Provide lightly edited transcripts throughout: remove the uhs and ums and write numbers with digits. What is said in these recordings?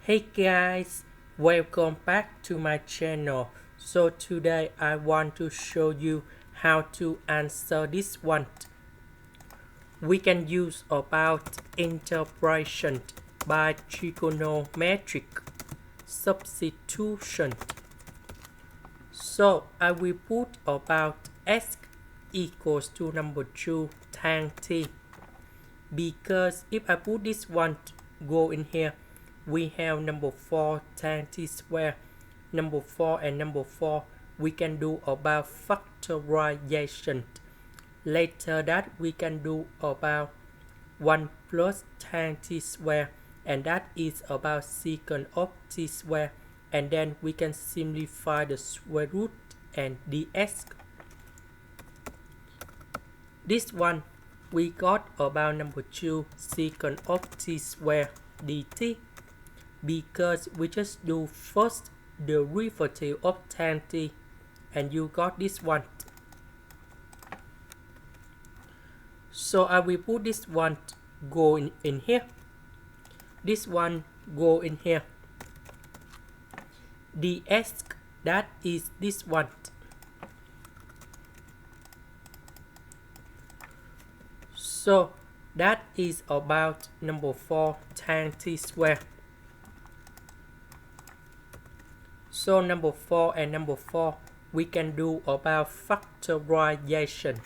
Hey guys, welcome back to my channel. So today I want to show you how to answer this one. We can use about interpretation by trigonometric substitution. So I will put about x equals to number 2 tan t, because if I put this one go in here, we have number 4 tan t square. Number 4 and number 4 we can do about factorization. Later that we can do about 1 plus tan t square, and that is about secant of t square, and then we can simplify the square root and dx. This one we got about number 2 secant of t square dt, because we just do first the derivative of tan t, and you got this one. So I will put this one go in here, this one go in here, dx, that is this one. So that is about number 4 tan t square. So number 4 and number 4 we can do about factorization.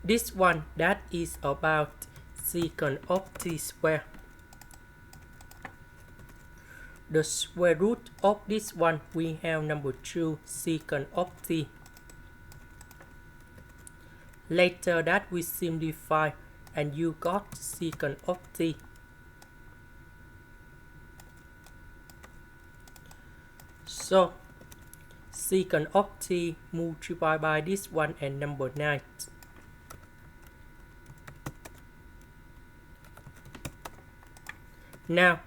This one that is about secant of t square. The square root of this one we have number 2 secant of t. Later that we simplify, and you got secant of t. So secant of t multiplied by this one and number 9. Now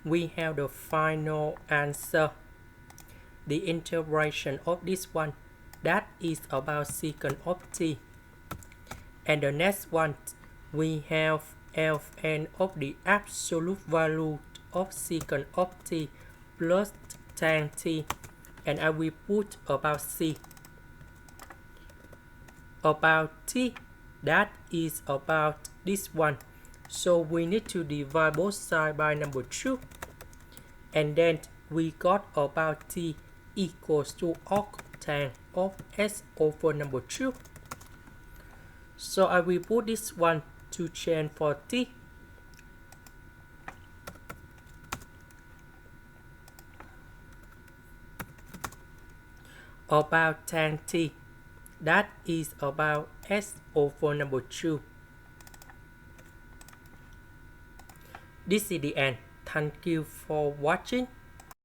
we have the final answer. The integration of this one that is about secant of t. And the next one we have Ln of the absolute value of secant of t plus tan t, and I will put about c. About t that is about this one. So we need to divide both sides by number 2, and then we got about t equals to arctan of s over number 2. So I will put this one to change for t. About tan t, that is about s over number 2. This is the end. Thank you for watching.